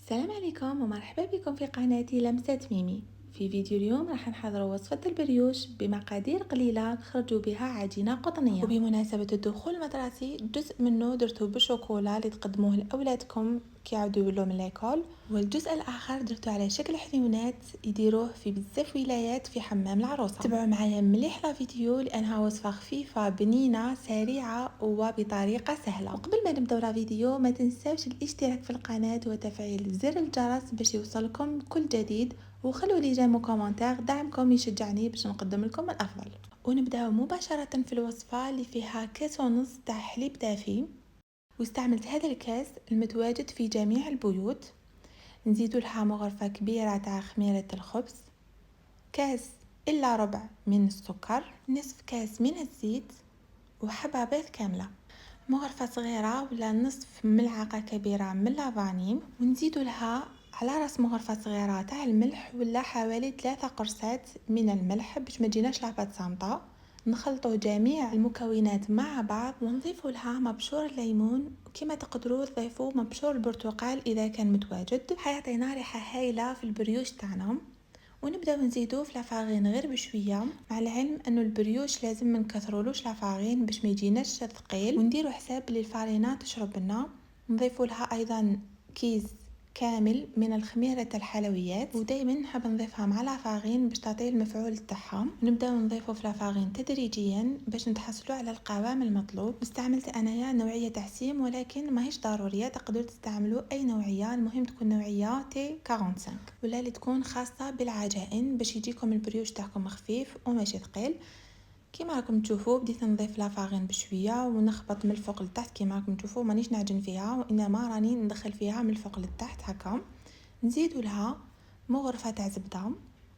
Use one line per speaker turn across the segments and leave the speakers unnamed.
السلام عليكم ومرحبا بكم في قناتي لمسة ميمي. في فيديو اليوم راح نحضر وصفة البريوش بمقادير قليلة نخرجوا بها عجينة قطنية. وبمناسبة الدخول المدرسي جزء منه درته بالشوكولا اللي تقدموه لأولادكم كي يعودوا يولوا من ليكول، والجزء الآخر درته على شكل حليونات يديروه في بزاف ولايات في حمام العروسة. تابعوا معايا مليح لا فيديو لأنها وصفة خفيفة بنينة سريعة وبطريقة سهلة. وقبل ما نبداو لا فيديو ما تنساوش الاشتراك في القناة وتفعيل زر الجرس باش يوصلكم كل جديد، وخلوا لي جيم وكومنتير، دعمكم يشجعني باش نقدم لكم الافضل. ونبداو مباشره في الوصفه اللي فيها كاس ونص تاع حليب دافي، واستعملت هذا الكاس المتواجد في جميع البيوت. نزيدوا لها مغرفه كبيره تاع خميره الخبز، كاس الا ربع من السكر، نصف كاس من الزيت، وحبه بيض كامله، مغرفه صغيره ولا نصف ملعقه كبيره من لافاني، ونزيدوا لها على راس مغرفه صغيره تاع الملح ولا حوالي 3 قرصات من الملح باش ما تجيناش لاباط صامته. نخلطوا جميع المكونات مع بعض ونضيفوا لها مبشور الليمون، وكما تقدروا تضيفوا مبشور البرتقال اذا كان متواجد، حيعطينا ريحه هايله في البريوش تاعنا. ونبداو نزيدو في لافارين غير بشويه، مع العلم انه البريوش لازم ما نكثرولوش لافارين باش ما يجيناش ثقيل، ونديروا حساب بلي الفارينه تشرب لنا. نضيفوا لها ايضا كيس كامل من الخميره الحلويات، ودائما نحب نضيفها مع لافارين باش تعطي المفعول تاعها. نبداو نضيفوا في لافارين تدريجيا باش نتحصلوا على القوام المطلوب. استعملت انايا نوعيه تحسيم ولكن ماهيش ضروريه، تقدروا تستعملوا اي نوعيه، المهم تكون نوعيه تي 45 ولا اللي تكون خاصه بالعجائن باش يجيكم البريوش تاعكم خفيف وماشي ثقيل. كيما راكم تشوفوا بديت نضيف لافارين بشويه ونخبط من الفوق لتحت، كيما راكم تشوفوا مانيش نعجن فيها وانما راني ندخل فيها من الفوق لتحت هكا. نزيدوا لها مغرفه تاع زبده،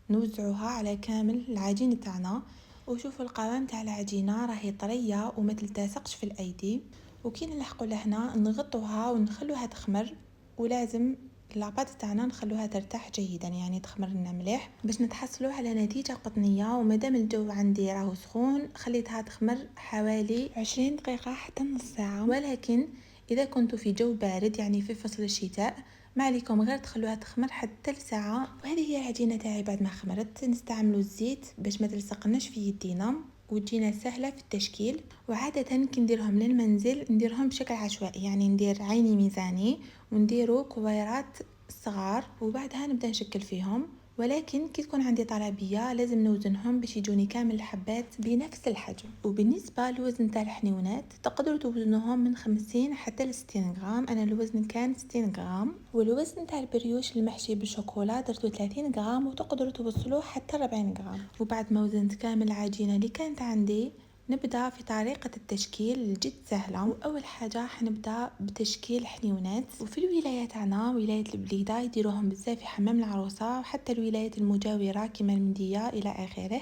نوزعوها على كامل العجينه تاعنا، وشوفوا القوام تاع العجينه راهي طريه وما تلتصقش في الايدي. وكي نلحقوا لهنا نغطوها ونخلوها تخمر، ولازم لاباط تاعنا نخلوها ترتاح جيدا، يعني تخمر لنا مليح باش نتحصلوا على نتيجه قطنيه. ومادام الجو عندي راهو سخون خليتها تخمر حوالي 20 دقيقه حتى نص ساعه، ولكن اذا كنتوا في جو بارد يعني في فصل الشتاء ما عليكم غير تخلوها تخمر حتى لساعه. وهذه هي العجينه تاعي بعد ما خمرت. نستعملوا الزيت باش ما تلصقناش في يدينا وتجينا سهله في التشكيل. وعاده كي نديرهم للمنزل نديرهم بشكل عشوائي، يعني ندير عيني ميزاني ونديروا كويرات صغار وبعدها نبدا نشكل فيهم. ولكن كي تكون عندي طلبيه لازم نوزنهم باش يجوني كامل الحبات بنفس الحجم. وبالنسبه للوزن تاع الحنيونات تقدروا توزنوهم من 50 حتى ل 60 غرام، انا الوزن كان 60 غرام. والوزن تاع البريوش المحشي بالشوكولا درتو 30 غرام، وتقدروا توصلوه حتى 40 غرام. وبعد ما وزنت كامل العجينه اللي كانت عندي نبدا في طريقه التشكيل الجد سهله. واول حاجه حنبدا بتشكيل حنيونات، وفي الولايه تاعنا ولايه البليده يديروهم بزاف في حمام العروسه وحتى الولايات المجاوره كما المنديه الى اخره.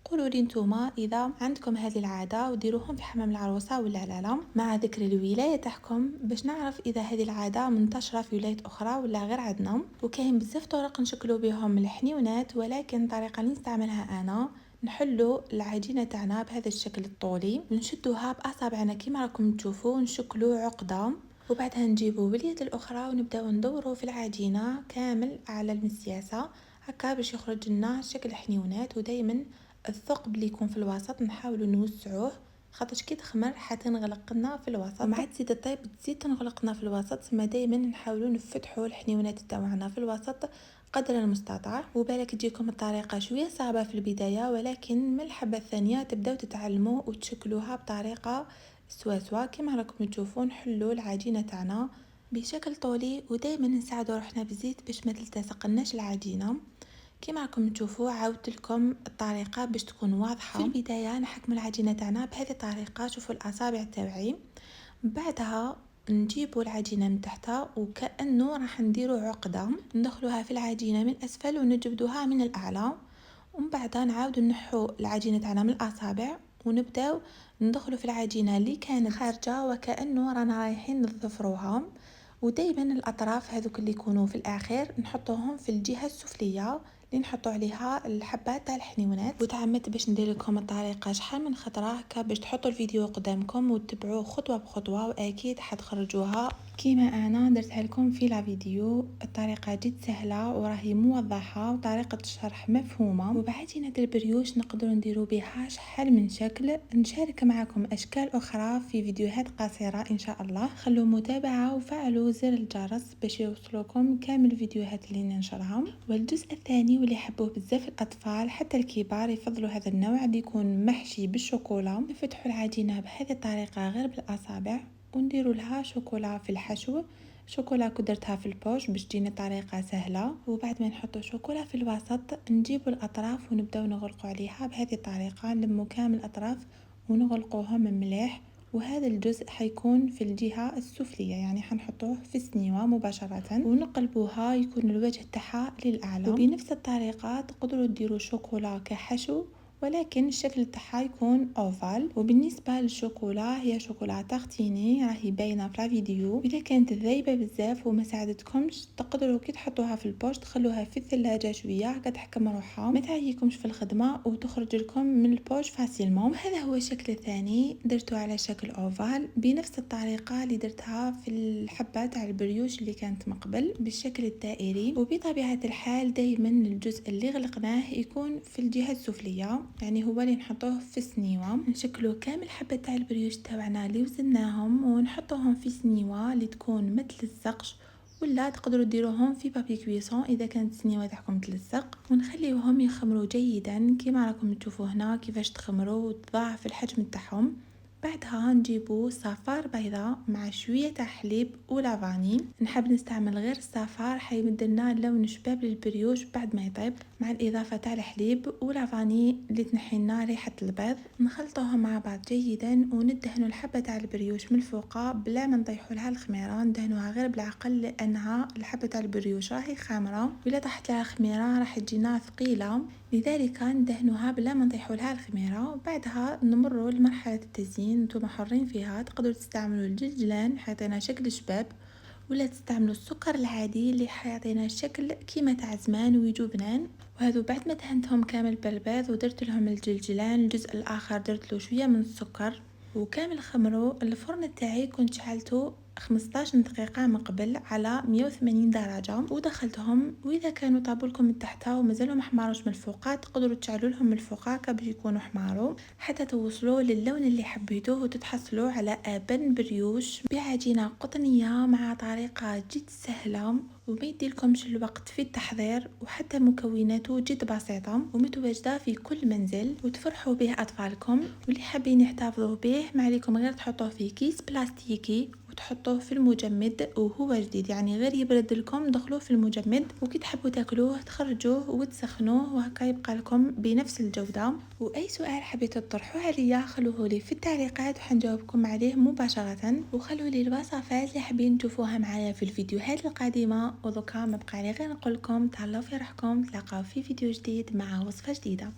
قولوا لي نتوما اذا عندكم هذه العاده وديروهم في حمام العروسه ولا لا، مع ذكر الولايه تاعكم باش نعرف اذا هذه العاده منتشره في ولايات اخرى ولا غير عندنا. وكاين بزاف طرق نشكلوا بهم الحنيونات، ولكن الطريقه اللي نستعملها انا نحلو العجينه تاعنا بهذا الشكل الطولي ونشدوها باصابعنا كيما راكم تشوفوا، نشكلو عقده، وبعدها نجيبو باليد الاخرى ونبداو ندورو في العجينه كامل على المسياسه هكا باش يخرج لنا شكل حنيونات. ودائما الثقب اللي يكون في الوسط نحاولوا نوسعوه، خاطرش كي تخمر حتنغلق لنا في الوسط، ومع تزيد الطيب تزيد تنغلقنا في الوسط. ثم دائما نحاولوا نفتحوا الحنيونات تاعنا في الوسط قدر المستطاع. وبالك تجيكم الطريقه شويه صعبه في البدايه، ولكن من الحبه الثانيه تبداو تتعلموا وتشكلوها بطريقه سوا كما راكم تشوفون. نحلوا العجينه تاعنا بشكل طولي ودائما نساعدوا روحنا بالزيت باش ما تلتصقناش العجينه. كما راكم تشوفوا عاودت لكم الطريقه باش تكون واضحه. في البدايه نحكم العجينه تاعنا بهذه الطريقه، شوفوا الاصابع تاعي. بعدها نجيبوا العجينه من تحتها وكانه راح نديروا عقده، ندخلوها في العجينه من اسفل ونجبدوها من الاعلى، ومن بعدها نعاودوا نحو العجينه تاعنا من الاصابع ونبداو ندخلوا في العجينه اللي كانت خارجه وكانه رانا رايحين نظفروها. ودائما الاطراف هذوك اللي يكونوا في الاخير نحطوهم في الجهه السفليه اللي نحطوا عليها الحبات تاع الحنيونات. وتعمدت باش ندير لكم الطريقه شحال من خطره هكا باش تحطوا الفيديو قدامكم وتتبعوه خطوه بخطوه، واكيد حتخرجوها كيما انا درتها لكم في لا فيديو. الطريقه جد سهله وراهي موضحه وطريقه الشرح مفهومه، وبعجينه البريوش نقدروا نديروا بها شحال من شكل. نشارك معكم اشكال اخرى في فيديوهات قصيره ان شاء الله. خلوا متابعه وفعلوا زر الجرس باش يوصلوكم كامل الفيديوهات اللي ننشرها. والجزء الثاني واللي يحبوه بزاف الاطفال حتى الكبار يفضلوا هذا النوع اللي يكون محشي بالشوكولا. نفتحوا العجينه بهذه الطريقه غير بالاصابع ونديروا لها شوكولا في الحشو. شوكولا كدرتها في البوش باش تجيني طريقه سهله. وبعد ما نحطوا شوكولا في الوسط نجيبوا الاطراف ونبداو نغلقوا عليها بهذه الطريقه. نلموا كامل الاطراف ونغلقوهم مليح. وهذا الجزء حيكون في الجهه السفليه، يعني حنحطوه في السنيوه مباشره ونقلبوها يكون الوجه تاعها للاعلى. وبنفس الطريقه تقدروا ديروا شوكولا كحشو ولكن الشكل تاعها يكون اوفال. وبالنسبه للشوكولا هي شوكولا تارتيني راهي باينه في الفيديو. اذا كانت ذايبه بزاف وما ساعدتكمش تقدروا كي تحطوها في البوش تخلوها في الثلاجه شويه كتحكم روحها ما تعيكمش في الخدمه وتخرج لكم من البوش فاسيلمون. وهذا هو الشكل الثاني درته على شكل اوفال بنفس الطريقه اللي درتها في الحبه تاع البريوش اللي كانت مقبل بالشكل الدائري. وبطبيعه الحال دائما الجزء اللي غلقناه يكون في الجهه السفليه، يعني هو اللي نحطوه في السنيوه. نشكلوا كامل حبه تاع البريوش تاعنا اللي وزناهم ونحطوهم في سنيوه اللي تكون مثل السقش، ولا تقدروا ديروهم في بابي كويسون اذا كانت السنيوه تاعكم تلصق. ونخليوهم يخمروا جيدا كما راكم تشوفوا هنا كيفاش تخمروا وتضاعف الحجم تاعهم. بعدها نجيبو صفار بيضاء مع شويه تاع حليب ولا فاني. نحب نستعمل غير الصفار حيمد لنا لون شباب للبريوش بعد ما يطيب، مع الاضافه تاع الحليب ولا فاني اللي تنحي لنا ريحه البيض. نخلطوهم مع بعض جيدا وندهنوا الحبه تاع البريوش من الفوق بلا ما نطيحوا لها الخميره. ندهنوها غير بالعقل لانها الحبه تاع البريوش راهي خامره، ولا طاحت لها خميره راح تجينا ثقيله، لذلك ندهنوها بلا ما نطيحوا لها الخميره. وبعدها نمروا لمرحله التزيين، نتوما حرين فيها. تقدروا تستعملوا الجلجلان حيعطينا شكل شباب، ولا تستعملوا السكر العادي اللي حيعطينا شكل كيما تاع زمان ويجو بنان. وهذو بعد ما دهنتهم كامل بالبيض ودرت لهم الجلجلان الجزء الاخر درت له شويه من السكر وكامل خمروا. الفرن تاعي كنت شعلته 15 دقيقة من قبل على 180 درجة ودخلتهم. واذا كانوا طابوا لكم من تحت ومازالوا ما حماروش من الفوق تقدروا تشعلوا لهم من الفوق باش يكونوا حماروا حتى توصلوا للون اللي حبيتوه وتتحصلوا على ابن بريوش بعجينة قطنية مع طريقة جد سهلة وما يديلكمش الوقت في التحضير، وحتى مكوناته جد بسيطة ومتواجدة في كل منزل وتفرحوا به أطفالكم. واللي حابين يحتفظوا به ما عليكم غير تحطوه في كيس بلاستيكي وتحطوه في المجمد وهو جديد، يعني غير يبرد لكم دخلوه في المجمد وكي تحبوا تاكلوه تخرجوه وتسخنوه وهكا يبقى لكم بنفس الجودة. واي سؤال حبيتوا تطرحوه عليا خلوه لي في التعليقات وحنجاوبكم عليه مباشرة. وخلوا لي الوصفات اللي حابين تشوفوها معايا في الفيديوهات القادمة. ودوكا ما بقى لي غير نقول لكم تهلاو في روحكم، تلاقاو في فيديو جديد مع وصفة جديدة.